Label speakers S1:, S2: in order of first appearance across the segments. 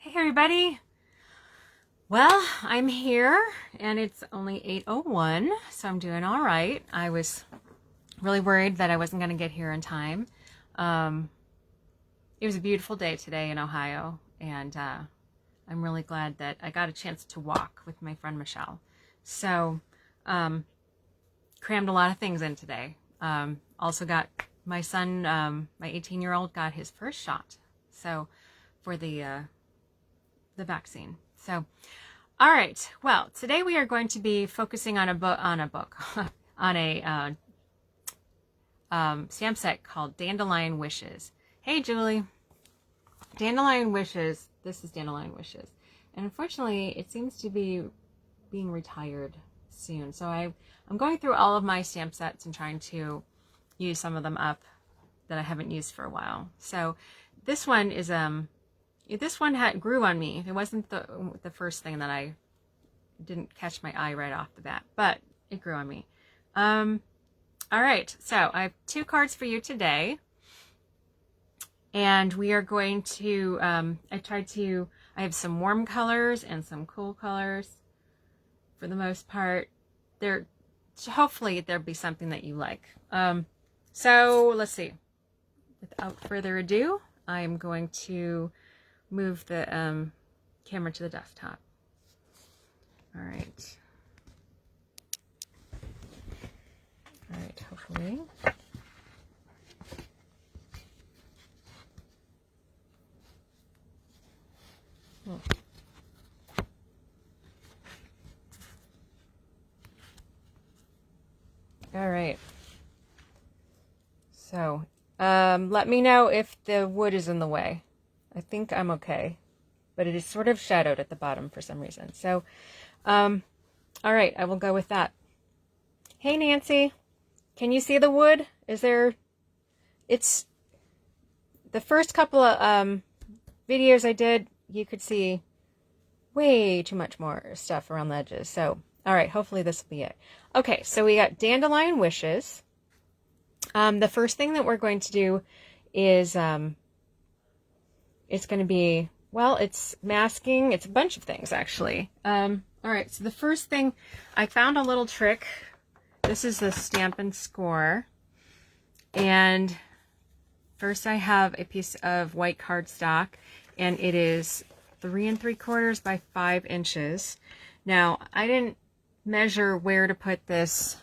S1: Hey everybody! Well, I'm here and it's only 8:01, so I'm doing all right. I was really worried that I wasn't going to get here in time. It was a beautiful day today in Ohio, and I'm really glad that I got a chance to walk with my friend Michelle. So, crammed a lot of things in today. Also got my son, my 18-year-old, got his first shot. So, for the vaccine. So, all right. Well, today we are going to be focusing on on a stamp set called Dandelion Wishes. Hey, Julie. Dandelion Wishes. This is Dandelion Wishes, and unfortunately, it seems to be being retired soon. So I'm going through all of my stamp sets and trying to use some of them up that I haven't used for a while. So this one is grew on me. It wasn't the first thing that I didn't catch my eye right off the bat, but it grew on me. All right, so I have two cards for you today, and we are going to. I have some warm colors and some cool colors. For the most part, hopefully there'll be something that you like. So let's see. Without further ado, I'm going to move the camera to the desktop. All right. All right, hopefully. Oh. All right. So, let me know if the wood is in the way. I think I'm okay, but it is sort of shadowed at the bottom for some reason. So, all right, I will go with that. Hey, Nancy, can you see the wood? It's the first couple of videos I did, you could see way too much more stuff around the edges. So, all right, hopefully this will be it. Okay, so we got Dandelion Wishes. The first thing that we're going to do is it's going to be, well, it's masking. It's a bunch of things, actually. All right, so the first thing, I found a little trick. This is the Stampin' Score. And first I have a piece of white cardstock, and it is 3 3/4 by 5 inches. Now, I didn't measure where to put this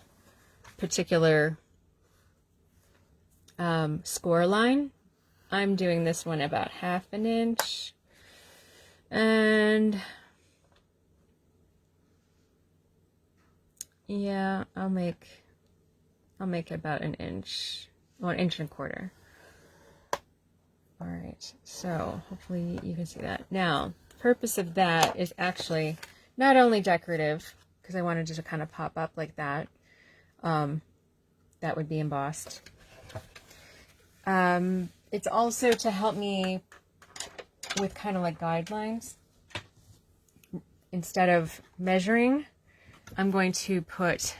S1: particular score line. I'm doing this one about 1/2 inch, and yeah, I'll make about 1 inch, 1 1/4 inches. All right, so hopefully you can see that. Now, the purpose of that is actually not only decorative, because I wanted it to kind of pop up like that. That would be embossed. It's also to help me with kind of like guidelines. Instead of measuring, I'm going to put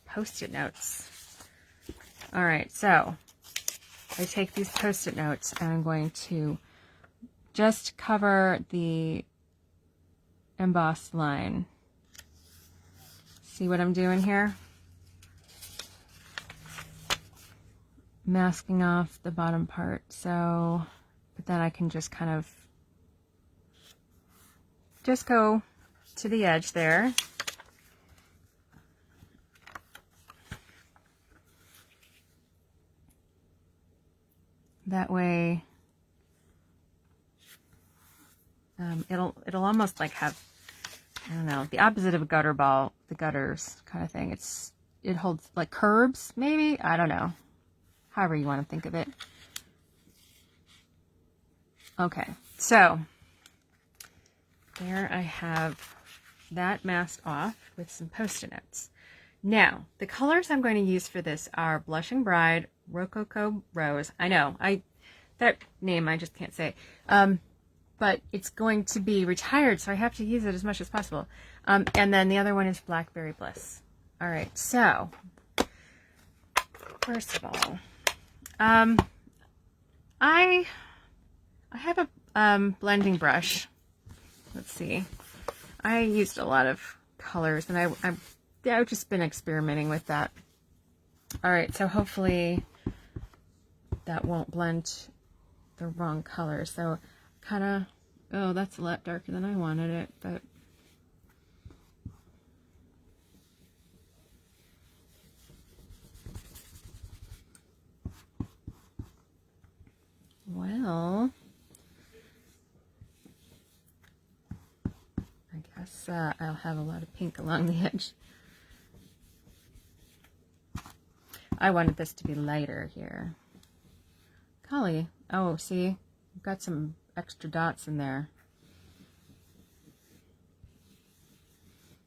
S1: Post-it notes. All right, so I take these Post-it notes and I'm going to just cover the embossed line. See what I'm doing here? Masking off the bottom part, so, but then I can just kind of just go to the edge there. That way, it'll almost like have, I don't know, the opposite of a gutter ball, the gutters kind of thing. It holds like curbs, maybe, I don't know. However you want to think of it. Okay, so there I have that masked off with some Post-it notes. Now, the colors I'm going to use for this are Blushing Bride, Rococo Rose. I know, that name I just can't say. But it's going to be retired, so I have to use it as much as possible. And then the other one is Blackberry Bliss. All right, so first of all, I I have a blending brush. Let's see. I used a lot of colors, and I've just been experimenting with that. All right, so hopefully that won't blend the wrong color. So kind of, oh, that's a lot darker than I wanted it, but well, I guess I'll have a lot of pink along the edge. I wanted this to be lighter here. Golly, oh, see, I've got some extra dots in there.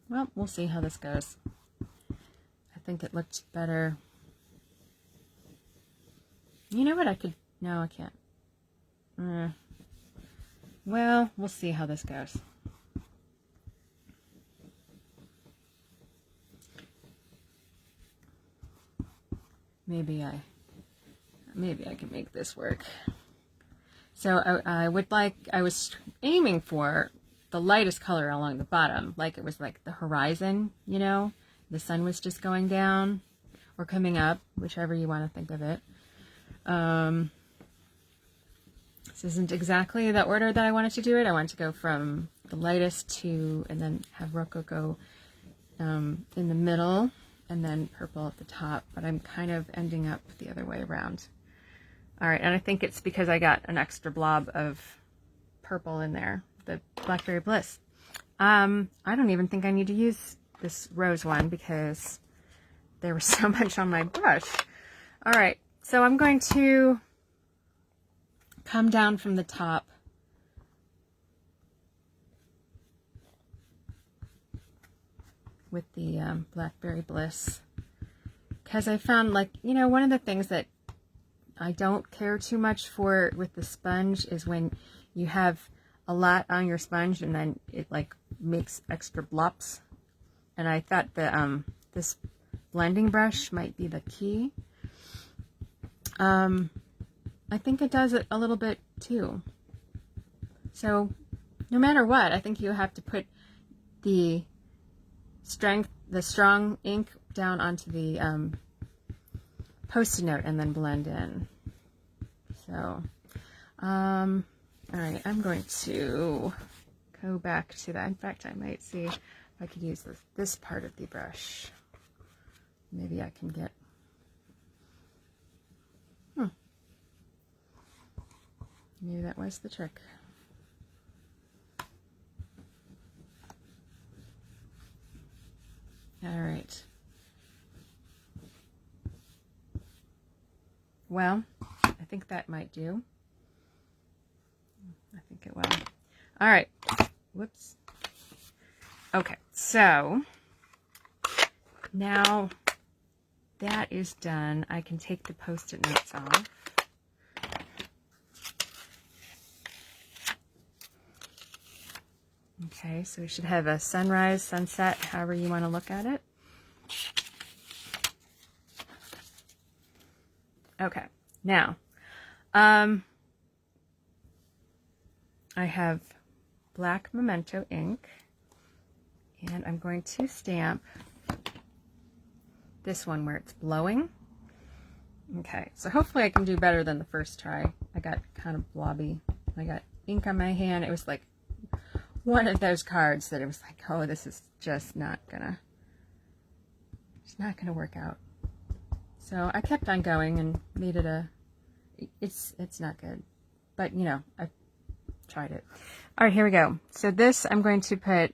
S1: Well, we'll see how this goes. I think it looked better. You know what, I could, no, I can't. Well, we'll see how this goes. Maybe I can make this work. So I was aiming for the lightest color along the bottom, like it was like the horizon, you know, the sun was just going down or coming up, whichever you want to think of it. This isn't exactly the order that I wanted to do it. I wanted to go from the lightest to, and then have Rococo in the middle, and then purple at the top, but I'm kind of ending up the other way around. All right, and I think it's because I got an extra blob of purple in there, the Blackberry Bliss. I don't even think I need to use this rose one because there was so much on my brush. All right, so I'm going to come down from the top. With the Blackberry Bliss, because I found, like, you know, one of the things that I don't care too much for with the sponge is when you have a lot on your sponge and then it like makes extra blops, and I thought that this blending brush might be the key. I think it does it a little bit too. So no matter what, I think you have to put the strong ink down onto the Post-it note and then blend in. So, all right, I'm going to go back to that. In fact, I might see if I could use this part of the brush. Maybe I can get, maybe that was the trick. All right. Well, I think that might do. I think it will. All right. Whoops. Okay, so now that is done, I can take the Post-it notes off. Okay, so we should have a sunrise, sunset, however you want to look at it. Okay, now, I have black Memento ink, and I'm going to stamp this one where it's blowing. Okay, so hopefully I can do better than the first try. I got kind of blobby. I got ink on my hand. It was like one of those cards that it was like, oh, this is just not gonna work out. So I kept on going and made it it's not good, but you know, I tried it. All right, here we go. So this, I'm going to put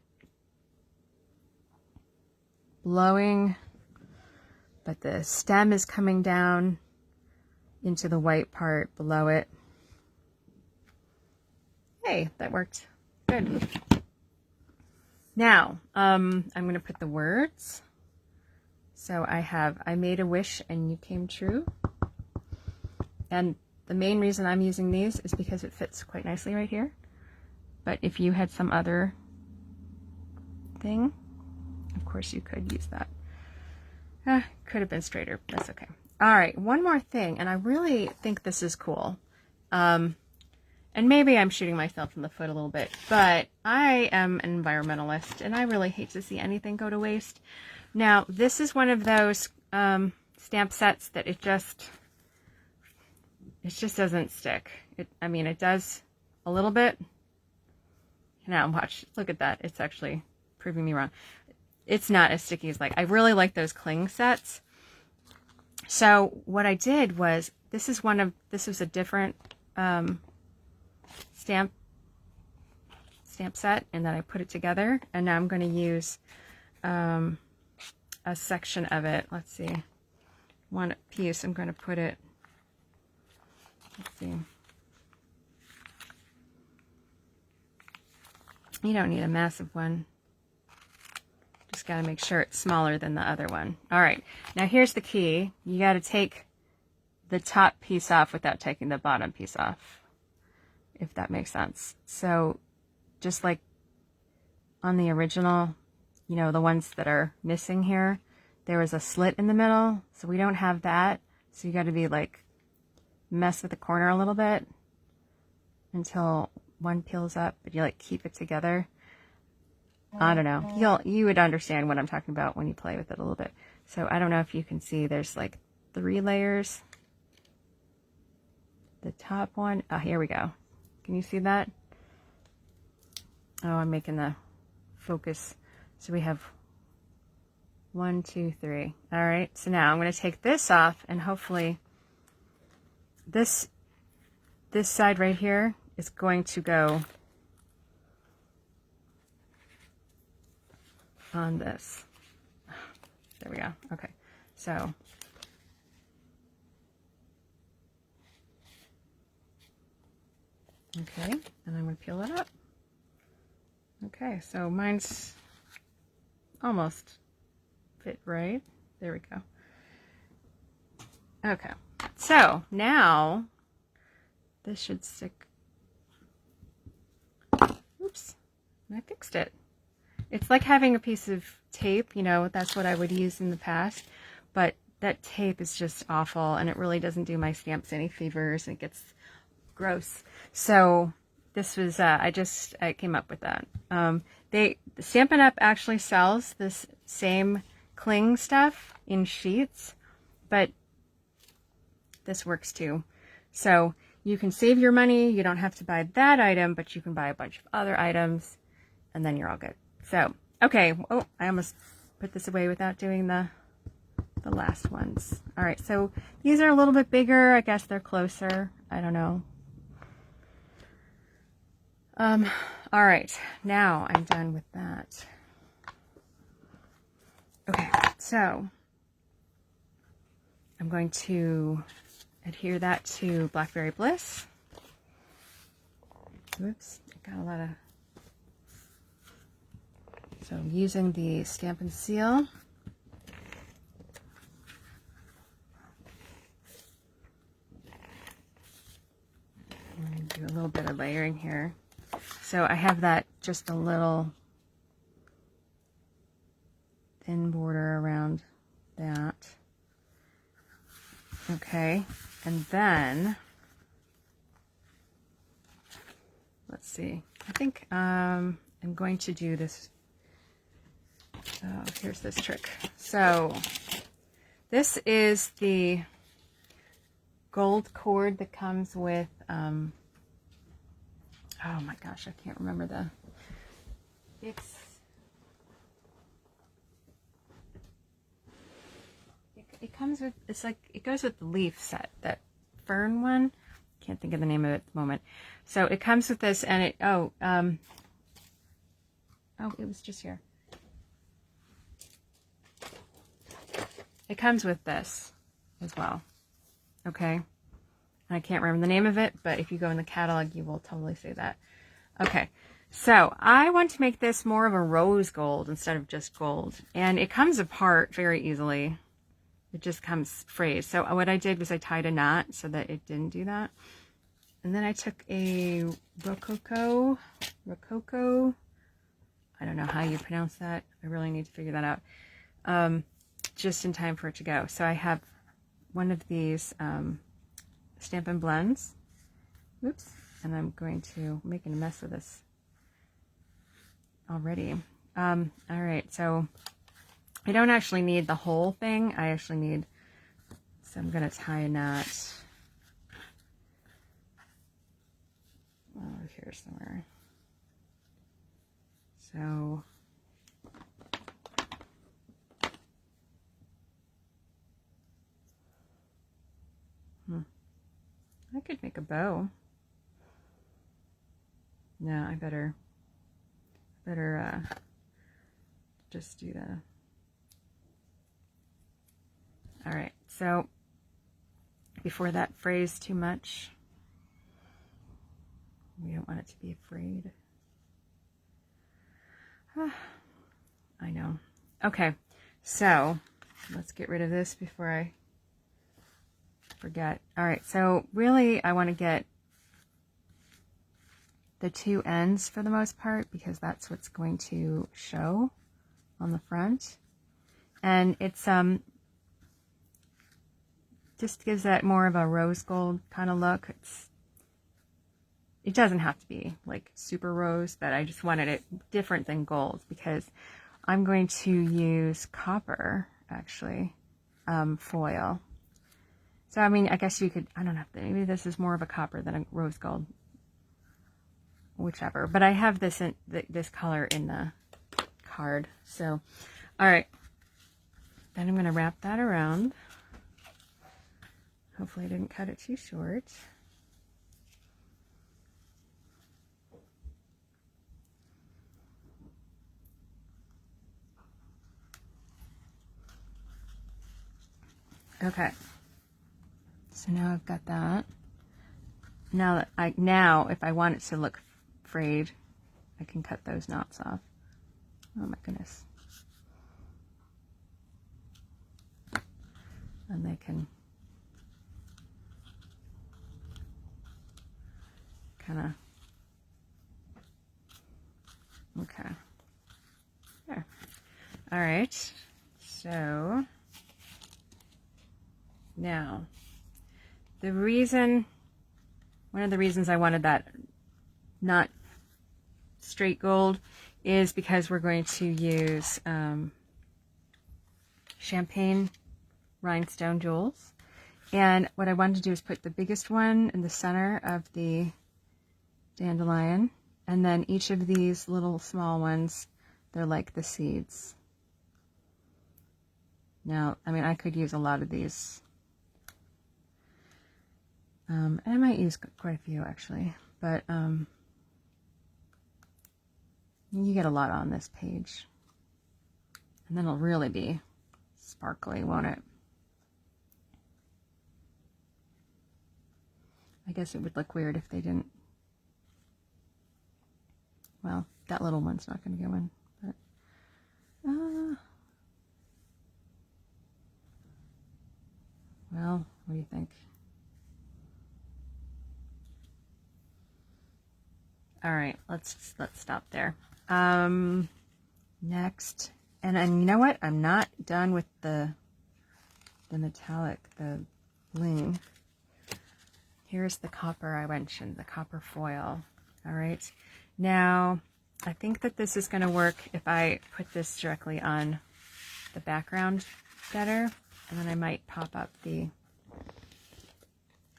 S1: blowing, but the stem is coming down into the white part below it. Hey, that worked. Good. Now, I'm going to put the words. So I made a wish and you came true. And the main reason I'm using these is because it fits quite nicely right here. But if you had some other thing, of course you could use that. Could have been straighter. That's okay. All right, one more thing, and I really think this is cool. And And maybe I'm shooting myself in the foot a little bit, but I am an environmentalist and I really hate to see anything go to waste. Now, this is one of those stamp sets that it just doesn't stick. I mean, it does a little bit. Now, watch, look at that. It's actually proving me wrong. It's not as sticky as I really like those cling sets. So what I did was, this was a different stamp set, and then I put it together, and now I'm going to use a section of it. Let's see, one piece. I'm going to put it, let's see, you don't need a massive one, just got to make sure it's smaller than the other one. All right, now here's the key. You got to take the top piece off without taking the bottom piece off, if that makes sense. So just like on the original, you know, the ones that are missing here, there was a slit in the middle, so we don't have that. So you got to be like, mess with the corner a little bit until one peels up, but you like keep it together. I don't know, you would understand what I'm talking about when you play with it a little bit. So I don't know if you can see, there's like 3 layers. The top one, oh, here we go. Can you see that? Oh, I'm making the focus. So we have 1, 2, 3. All right, so now I'm going to take this off, and hopefully this side right here is going to go on this. There we go. Okay, so okay, and I'm going to peel it up. Okay, so mine's almost fit right. There we go. Okay, so now this should stick. Oops, I fixed it. It's like having a piece of tape, you know, that's what I would use in the past, but that tape is just awful, and it really doesn't do my stamps any favors, and it gets gross. So this was, I came up with that. Stampin' Up actually sells this same cling stuff in sheets, but this works too. So you can save your money. You don't have to buy that item, but you can buy a bunch of other items, and then you're all good. So, okay. Oh, I almost put this away without doing the last ones. All right, so these are a little bit bigger. I guess they're closer. I don't know. All right, now I'm done with that. Okay, so I'm going to adhere that to Blackberry Bliss. Oops, I got a lot of... So I'm using the Stampin' Seal. I'm going to do a little bit of layering here. So I have that just a little thin border around that. Okay, and then let's see. I think I'm going to do this. Oh, here's this trick. So this is the gold cord that comes with oh my gosh, I can't remember it comes with, it's like, it goes with the leaf set, that fern one. Can't think of the name of it at the moment. So it comes with this, and it, oh, it was just here. It comes with this as well. Okay. I can't remember the name of it, but if you go in the catalog, you will totally see that. Okay, so I want to make this more of a rose gold instead of just gold. And it comes apart very easily. It just comes frayed. So what I did was I tied a knot so that it didn't do that. And then I took a Rococo, I don't know how you pronounce that. I really need to figure that out. Just in time for it to go. So I have one of these Stampin' Blends. Oops, and I'm going to making a mess of this already. All right, so I don't actually need the whole thing. I actually need, so I'm going to tie a knot over here somewhere. So I could make a bow. No, I better just do the. All right, so before that frays too much, we don't want it to be frayed. I know. Okay, so let's get rid of this before I forget. All right, so really I want to get the two ends for the most part, because that's what's going to show on the front. And it's just gives that more of a rose gold kind of look. It doesn't have to be like super rose, but I just wanted it different than gold, because I'm going to use copper, actually, foil. So, I mean, I guess you could, I don't know, maybe this is more of a copper than a rose gold, whichever. But I have this in this color in the card. So, all right. Then I'm going to wrap that around. Hopefully I didn't cut it too short. Okay. So now I've got that. Now if I want it to look frayed, I can cut those knots off. Oh my goodness. And they can kind of, okay. There. All right. So now, one of the reasons I wanted that not straight gold is because we're going to use champagne rhinestone jewels. And what I wanted to do is put the biggest one in the center of the dandelion, and then each of these little small ones, they're like the seeds. Now, I mean, I could use a lot of these. And I might use quite a few actually, but you get a lot on this page. And then it'll really be sparkly, won't it? I guess it would look weird if they didn't. Well, that little one's not going to go in, but well, what do you think? All right, let's stop there. Next, and you know what? I'm not done with the metallic, the bling. Here's the copper I mentioned, the copper foil. All right, now I think that this is going to work if I put this directly on the background better, and then I might pop up the.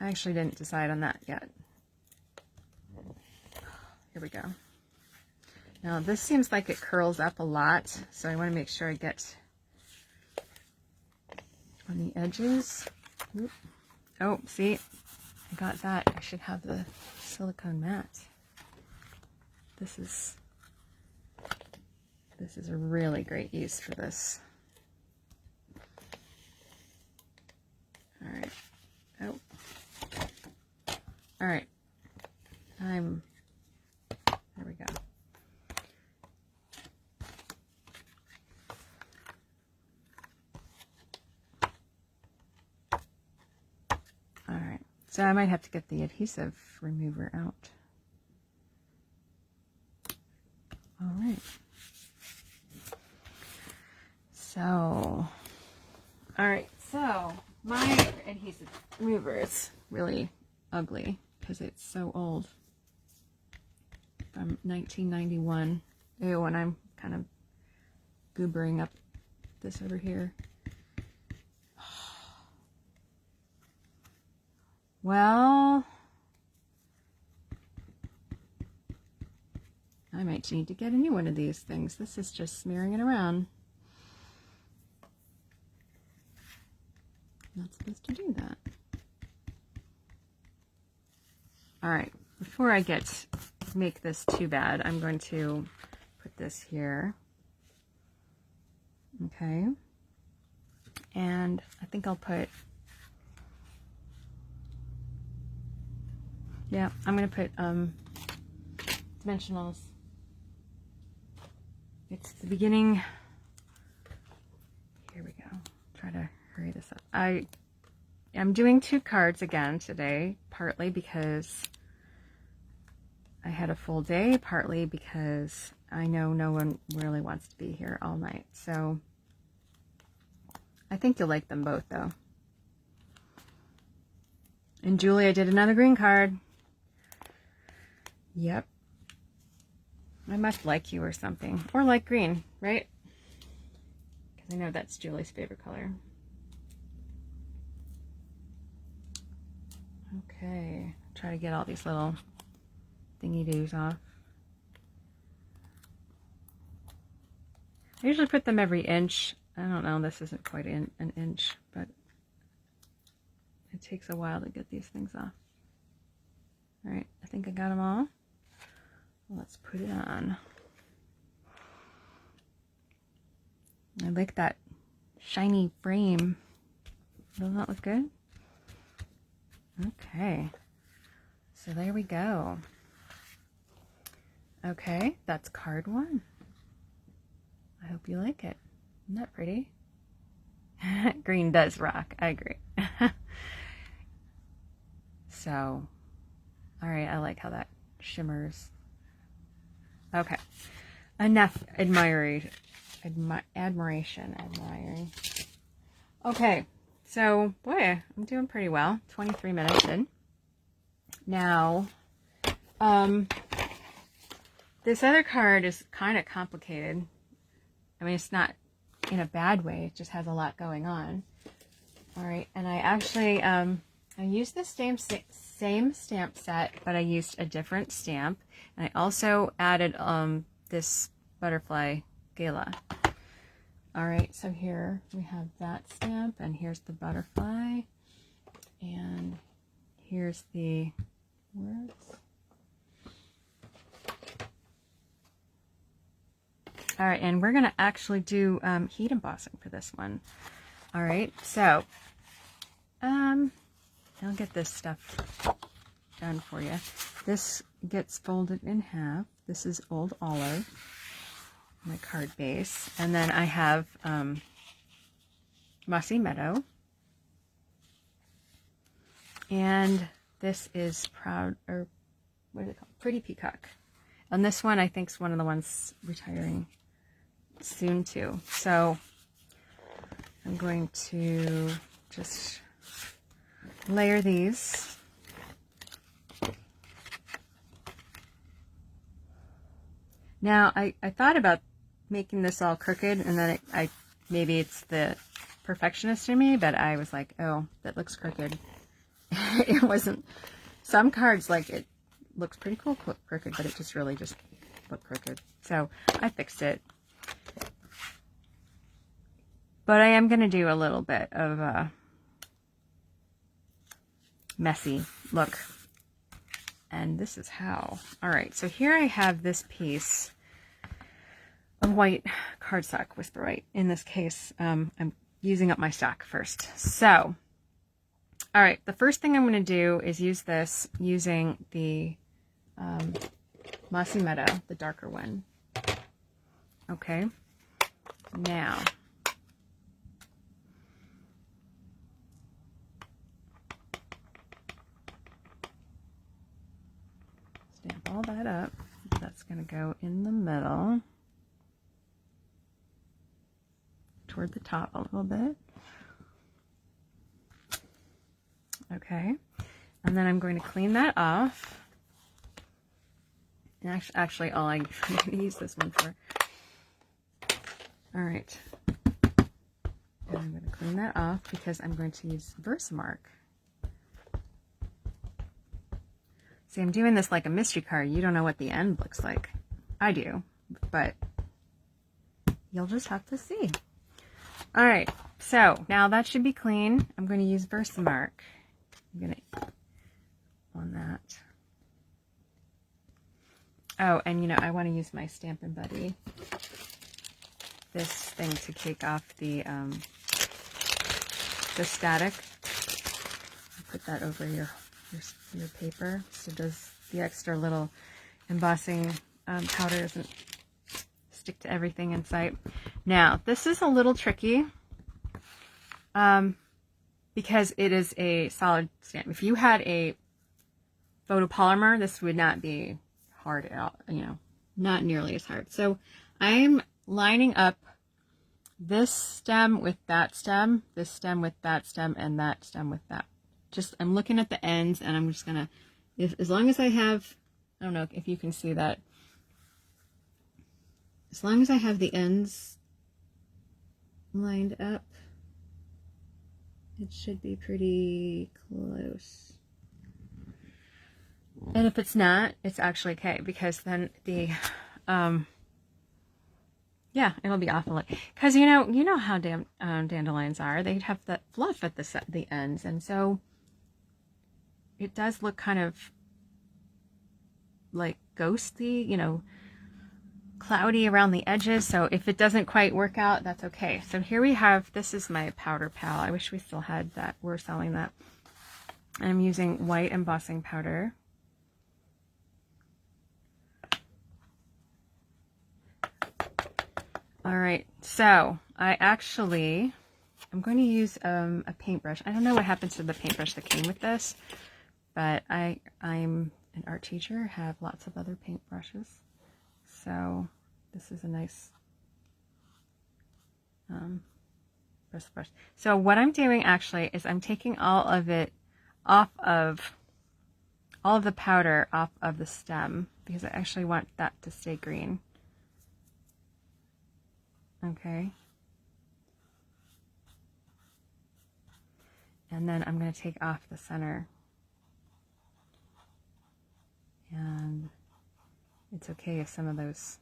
S1: I actually didn't decide on that yet. Here we go. Now this seems like it curls up a lot, so I want to make sure I get on the edges. Oop. Oh, see, I got that. I should have the silicone mat. This is a really great use for this. All right. Oh. All right. There we go. All right. So I might have to get the adhesive remover out. All right. So, all right. So my adhesive remover is really ugly because it's so old. from 1991. Ew, and I'm kind of goobering up this over here. Well, I might need to get a new one of these things. This is just smearing it around. Not supposed to do that. All right, before I make this too bad, I'm going to put this here. Okay. And I think I'll put, yeah, I'm going to put dimensionals. It's the beginning. Here we go. Try to hurry this up. I'm doing 2 cards again today, partly because I had a full day, partly because I know no one really wants to be here all night. So I think you'll like them both though. And Julie, I did another green card. Yep. I must like you or something. Or like green, right? Because I know that's Julie's favorite color. Okay. Try to get all these little thingy-doos off. I usually put them every inch. I don't know, this isn't quite an inch, but it takes a while to get these things off. All right, I think I got them all. Let's put it on. I like that shiny frame. Doesn't that look good? Okay, so there we go. Okay, that's card 1. I hope you like it. Isn't that pretty? Green does rock, I agree. So, all right, I like how that shimmers. Okay, enough admiring. Okay, so boy, I'm doing pretty well. 23 minutes in. Now, this other card is kind of complicated. I mean, it's not in a bad way. It just has a lot going on. All right, and I actually, I used the same stamp set, but I used a different stamp. And I also added this butterfly gala. All right, so here we have that stamp, and here's the butterfly, and here's the words. All right, and we're gonna actually do heat embossing for this one. All right, so I'll get this stuff done for you. This gets folded in half. This is Old Olive, my card base, and then I have Mossy Meadow, and this is what is it called? Pretty Peacock. And this one I think is one of the ones retiring soon too. So I'm going to just layer these. Now I thought about making this all crooked, and then maybe it's the perfectionist in me, but I was like, oh, that looks crooked. It wasn't. Some cards, like, it looks pretty cool crooked, but it just really just looked crooked. So I fixed it. But I am going to do a little bit of a messy look. And this is how. All right, so here I have this piece of white cardstock, Whisper White. In this case, I'm using up my stock first. So, all right, the first thing I'm going to do is use this using the Mossy Meadow, the darker one. Okay, now stamp all that up. That's going to go in the middle, toward the top a little bit. Okay, and then I'm going to clean that off. Actually, all I'm going to use this one for. All right. And I'm going to clean that off because I'm going to use Versamark. See, I'm doing this like a mystery card. You don't know what the end looks like. I do, but you'll just have to see. All right, so now that should be clean. I'm going to use Versamark. I'm going to on that. Oh, and you know, I want to use my Stampin' Buddy, this thing, to take off the static. Put that over your paper so does the extra little embossing powder doesn't stick to everything in sight. Now, this is a little tricky because it is a solid stamp. If you had a photopolymer, this would not be hard at all, you know, not nearly as hard. So I'm lining up this stem with that stem, this stem with that stem, and that stem with that. Just, I'm looking at the ends, and I'm just gonna, as long as I have, I don't know if you can see that, as long as I have the ends lined up, it should be pretty close. And if it's not, it's actually okay, because then the, yeah, it'll be off a little. Because you know how dandelions are. They have that fluff at the ends, and so it does look kind of like ghosty, you know, cloudy around the edges. So if it doesn't quite work out, that's okay. So here we have, this is my powder pal. I wish we still had that. We're selling that. And I'm using white embossing powder. All right, so I'm going to use a paintbrush. I don't know what happened to the paintbrush that came with this, but I'm an art teacher, have lots of other paintbrushes. So this is a nice brush. So what I'm doing actually is I'm taking all of the powder off of the stem, because I actually want that to stay green. Okay. And then I'm going to take off the center. And it's okay if some of those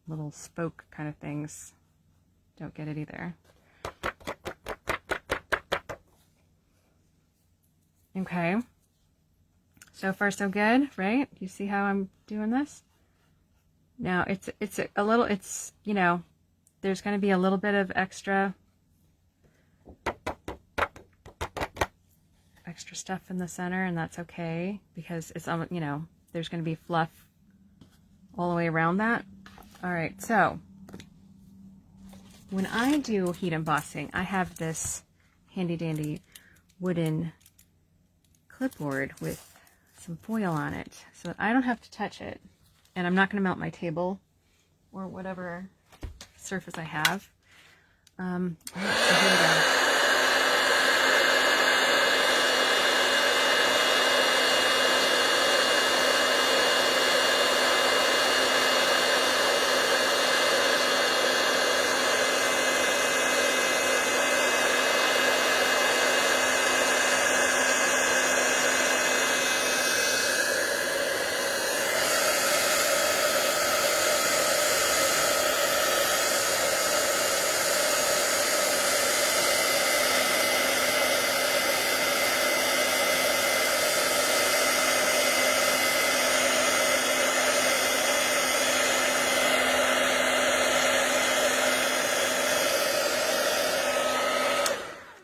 S1: little spoke kind of things don't get it either. Okay. So far so good, right? You see how I'm doing this? Now it's you know, there's going to be a little bit of extra stuff in the center, and that's okay, because it's, you know, there's going to be fluff all the way around that. All right, so when I do heat embossing, I have this handy dandy wooden clipboard with some foil on it, so that I don't have to touch it. And I'm not going to melt my table or whatever surface I have. All right, so here we go.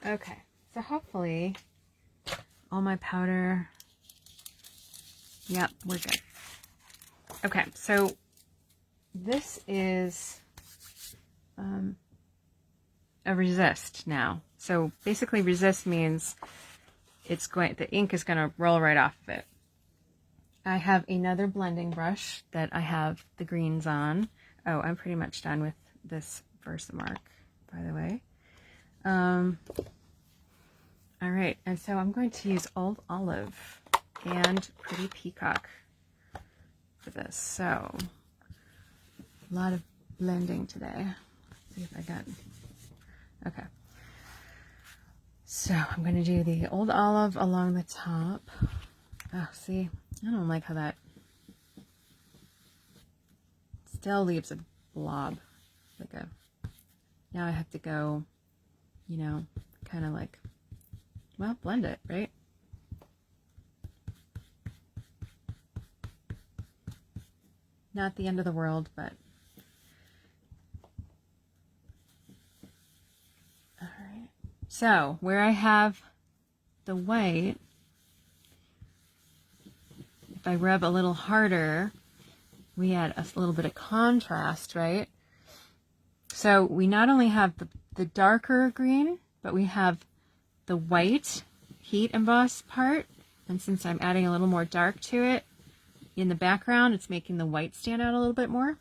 S1: Okay, so hopefully all my powder, yep, we're good. Okay, so this is a resist now. So basically resist means the ink is going to roll right off of it. I have another blending brush that I have the greens on. Oh, I'm pretty much done with this Versamark, by the way. All right, and so I'm going to use Old Olive and Pretty Peacock for this. So a lot of blending today. Let's see if I got, okay. So I'm going to do the old olive along the top. Oh, see, I don't like how that still leaves a blob, like a, now I have to go, you know, kind of like, well, blend it, right? Not the end of the world, but all right. So where I have the white, if I rub a little harder, we add a little bit of contrast, right? So we not only have the darker green, but we have the white heat emboss part. And since I'm adding a little more dark to it in the background, it's making the white stand out a little bit more.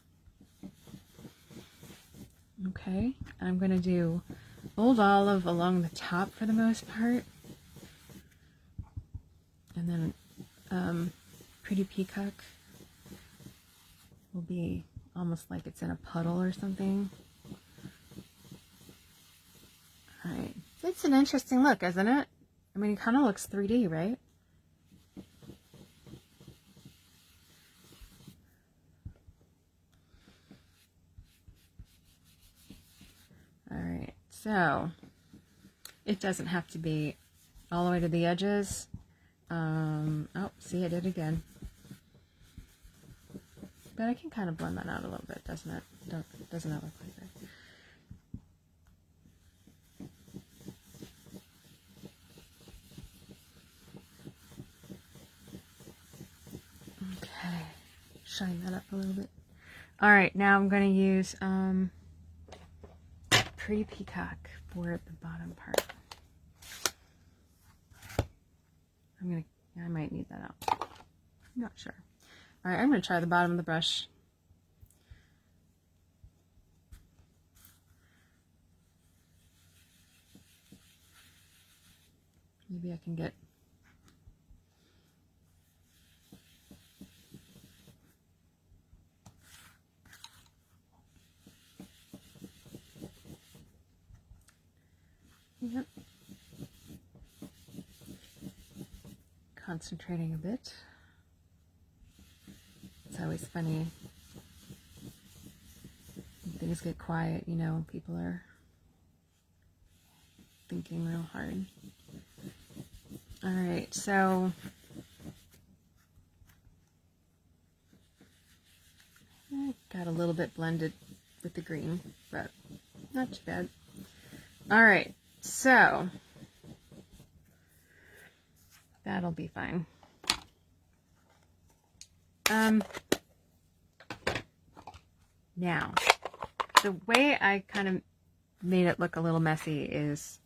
S1: Okay, I'm going to do old olive along the top for the most part. And then Pretty Peacock will be almost like it's in a puddle or something. All right, it's an interesting look, isn't it? I mean, it kind of looks 3D, right? All right, so it doesn't have to be all the way to the edges. Oh, see, I did it again. But I can kind of blend that out a little bit, doesn't it? Doesn't that look like that? Okay, shine that up a little bit. All right, now I'm going to use Pretty Peacock for the bottom part. I might need that out. I'm not sure. All right, I'm going to try the bottom of the brush. Maybe I can get yep. Concentrating a bit. It's always funny when things get quiet, you know, people are thinking real hard. All right, so I got a little bit blended with the green, but not too bad. All right, so that'll be fine. Now, the way I kind of made it look a little messy is,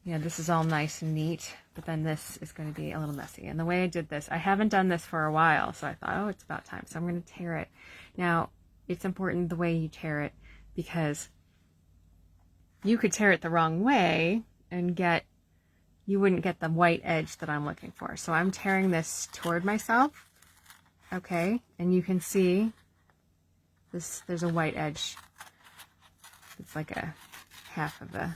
S1: you know, this is all nice and neat, but then this is going to be a little messy. And the way I did this, I haven't done this for a while, so I thought, oh, it's about time. So I'm going to tear it. Now, it's important the way you tear it, because you could tear it the wrong way and you wouldn't get the white edge that I'm looking for. So I'm tearing this toward myself, okay? And you can see this, there's a white edge. It's like a half of the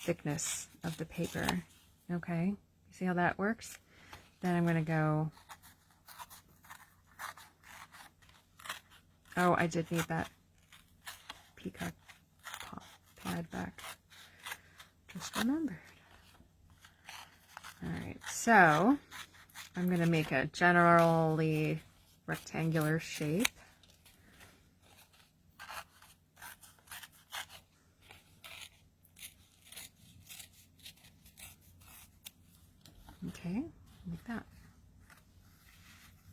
S1: thickness of the paper, okay? You see how that works? Then I'm gonna go, oh, I did need that peacock pad back. Just remembered. All right, so I'm gonna make a generally rectangular shape. Okay, like that.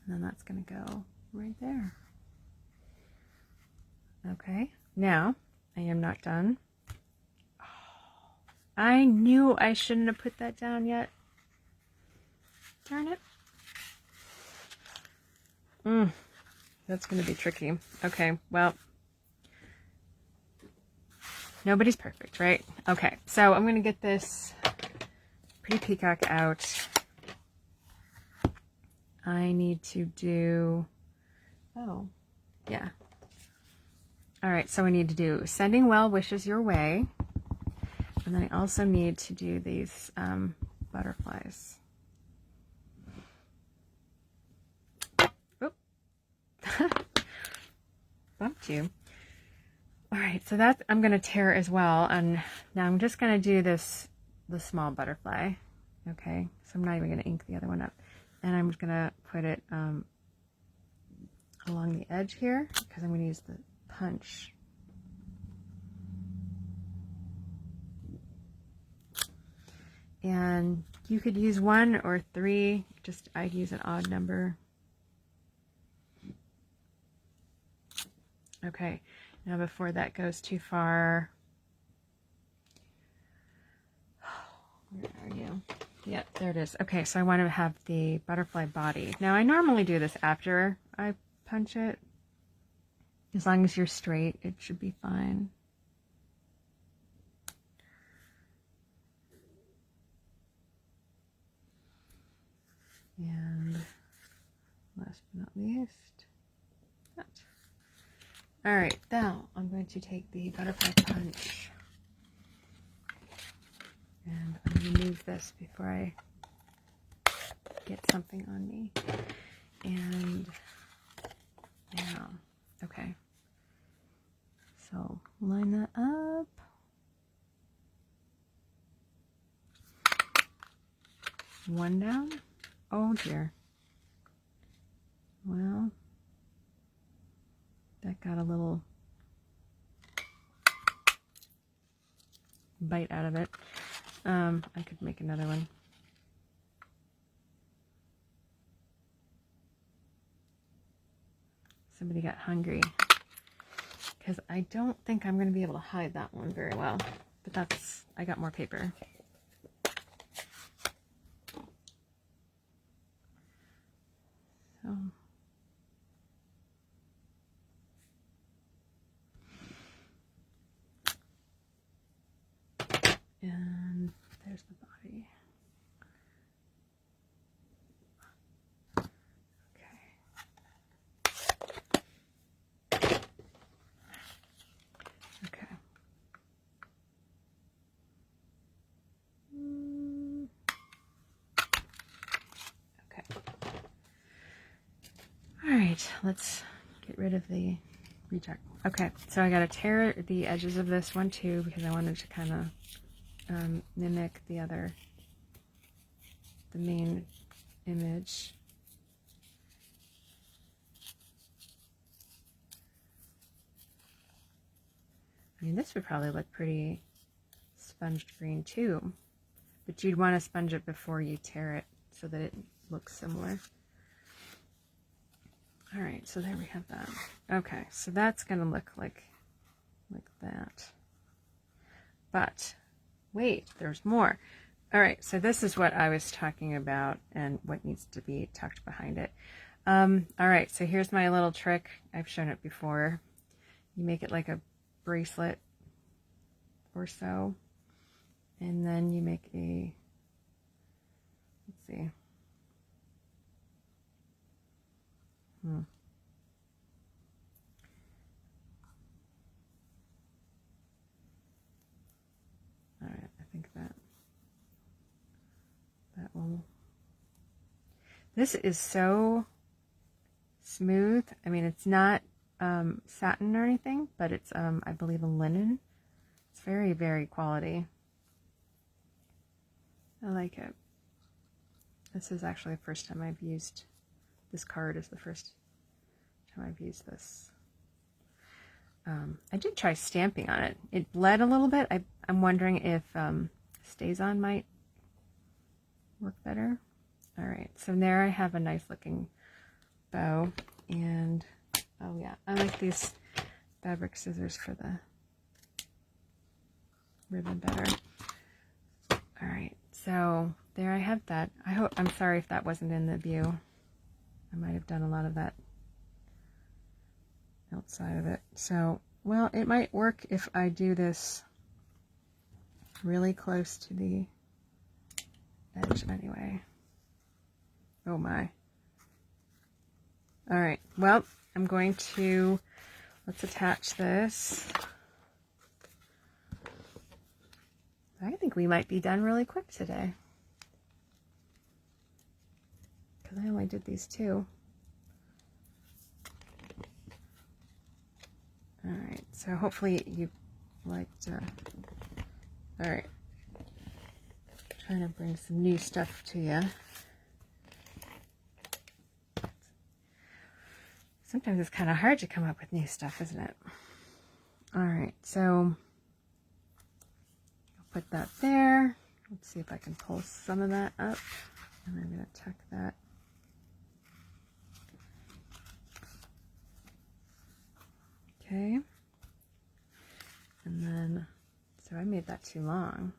S1: And then that's going to go right there. Okay, now I am not done. Oh, I knew I shouldn't have put that down yet. Darn it. That's going to be tricky. Okay, well, nobody's perfect, right? Okay, so I'm going to get this Pretty Peacock out. I need to do, oh, yeah. All right, so we need to do sending well wishes your way. And then I also need to do these butterflies. Oop. Bumped you. All right, so that's, I'm going to tear as well. And now I'm just going to do this, the small butterfly. Okay, so I'm not even going to ink the other one up. And I'm just going to put it along the edge here because I'm going to use the punch. And you could use 1 or 3, just I'd use an odd number. Okay, now before that goes too far, where are you? Yeah, there it is. Okay, so I want to have the butterfly body. Now I normally do this after I punch it. As long as you're straight, it should be fine. And last but not least, that. All right, now I'm going to take the butterfly punch and I'm going to remove this before I get something on me. And now, okay. So line that up. One down. Oh dear. Well, that got a little bite out of it. I could make another one. Somebody got hungry because I don't think I'm going to be able to hide that one very well, but that's, I got more paper. So, and there's the body. Okay. Okay. All right, let's get rid of the reject. Okay, so I got to tear the edges of this one too because I wanted to kind of mimic the main image. I mean, this would probably look pretty sponged green too, but you'd want to sponge it before you tear it so that it looks similar. All right, so there we have that. Okay, so that's going to look like that. But wait, there's more. All right, so this is what I was talking about and what needs to be tucked behind it. All right, so here's my little trick. I've shown it before. You make it like a bracelet or so, and then you make a, let's see. All right, I think that will. This is so smooth. I mean, it's not satin or anything, but it's I believe a linen. It's very, very quality. I like it. This is actually the first time I've used this card. Is the first time I've used this. I did try stamping on it. It bled a little bit. I'm wondering if Stays On might work better. All right, so there I have a nice looking bow, and oh yeah, I like these fabric scissors for the ribbon better. All right, so there I have that. I'm sorry if that wasn't in the view. I might have done a lot of that outside of it. So, well, it might work if I do this really close to the edge anyway. Oh my. All right, well, I'm going to, let's attach this. I think we might be done really quick today, because I only did these two. All right, so hopefully you liked, all right, trying to bring some new stuff to you. Sometimes it's kind of hard to come up with new stuff, isn't it? All right, so I'll put that there. Let's see if I can pull some of that up. And I'm going to tuck that. Okay. And then, so I made that too long.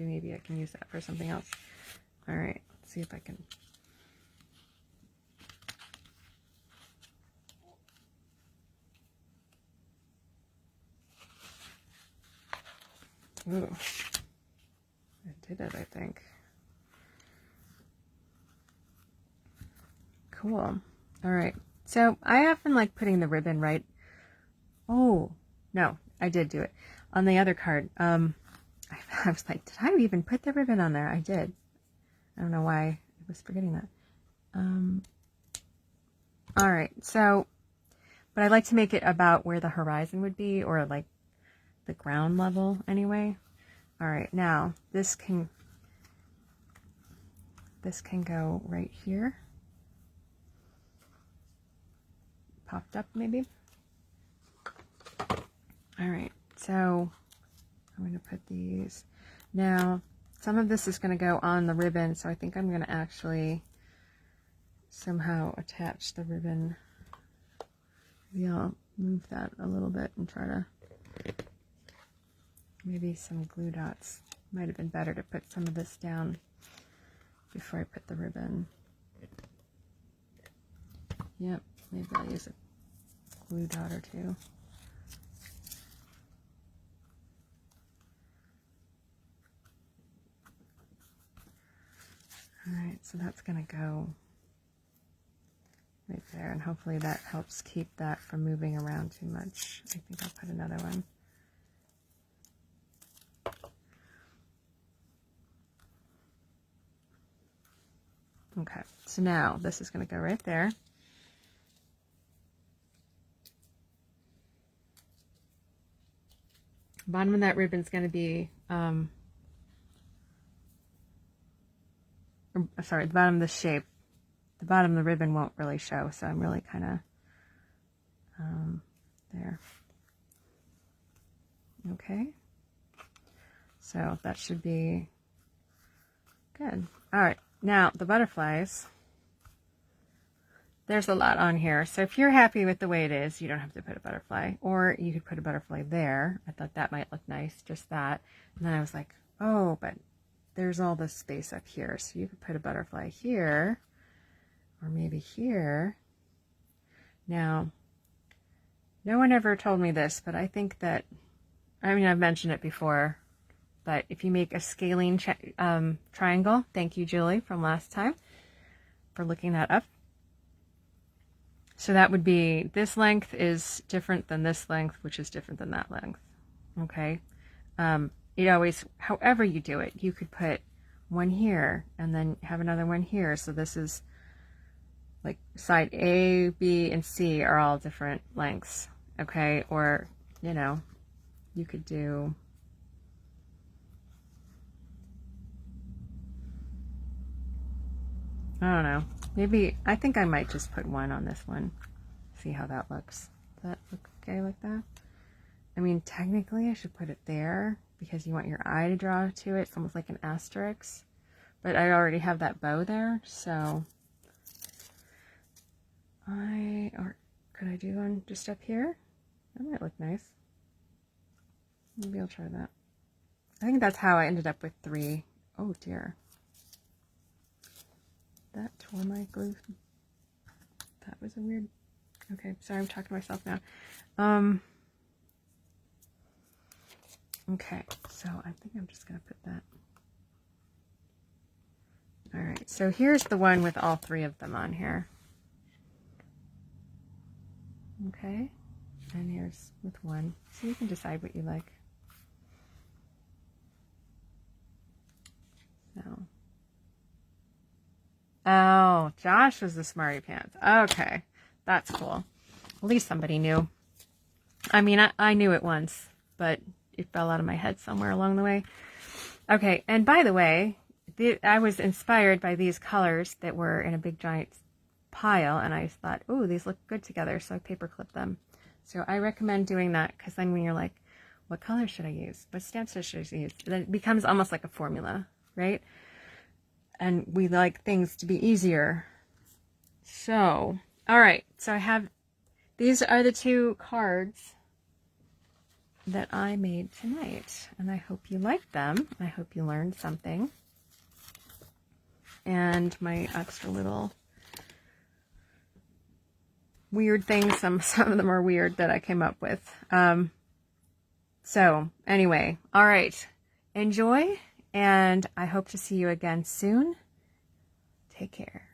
S1: Maybe I can use that for something else. All right, let's see if I can. Ooh, I did it, I think. Cool. All right, so I often like putting the ribbon right. Oh, no, I did do it. On the other card, I was like, did I even put the ribbon on there? I did. I don't know why I was forgetting that. All right, so, but I like to make it about where the horizon would be, or like the ground level anyway. All right, now this can go right here. Popped up maybe. All right, so I'm going to put these. Now, some of this is going to go on the ribbon, so I think I'm going to actually somehow attach the ribbon. Maybe I'll move that a little bit and try to, maybe some glue dots. Might have been better to put some of this down before I put the ribbon. Yep, maybe I'll use a glue dot or two. All right, so that's going to go right there, and hopefully that helps keep that from moving around too much. I think I'll put another one. Okay, so now this is going to go right there. Bottom of that ribbon is going to be, sorry, the bottom of the shape. The bottom of the ribbon won't really show, so I'm really kind of there. Okay, so that should be good. All right, now the butterflies. There's a lot on here, so if you're happy with the way it is, you don't have to put a butterfly, or you could put a butterfly there. I thought that might look nice, just that. And then I was like, oh, but there's all this space up here, so you could put a butterfly here, or maybe here. Now, no one ever told me this, but I think that, I mean, I've mentioned it before, but if you make a scaling triangle, thank you, Julie, from last time, for looking that up. So that would be, this length is different than this length, which is different than that length. Okay. It always, however you do it, you could put one here and then have another one here. So this is like side A, B, and C are all different lengths. Okay. Or, you know, you could do, I don't know. Maybe, I think I might just put one on this one. See how that looks. Does that look okay like that? I mean, technically I should put it there because you want your eye to draw to it. It's almost like an asterisk. But I already have that bow there, so or could I do one just up here? That might look nice. Maybe I'll try that. I think that's how I ended up with 3. Oh dear. That tore my glue. That was a weird. Okay, sorry, I'm talking to myself now. Okay, so I think I'm just gonna put that All right, so here's the one with all 3 of them on here. Okay, and here's with 1. So you can decide what you like. So. Oh, Josh was the smarty pants. Okay, that's cool. At least somebody knew. I mean, I knew it once, but it fell out of my head somewhere along the way. Okay, and by the way, I was inspired by these colors that were in a big giant pile, and I thought, oh, these look good together, so I paper clipped them. So I recommend doing that, because then when you're like, what color should I use? What stamps should I use? Then it becomes almost like a formula, right? And we like things to be easier. So, all right, so I have, these are the 2 cards that I made tonight, and I hope you liked them. I hope you learned something. And my extra little weird things, some of them are weird that I came up with. So anyway, all right, enjoy, and I hope to see you again soon. Take care.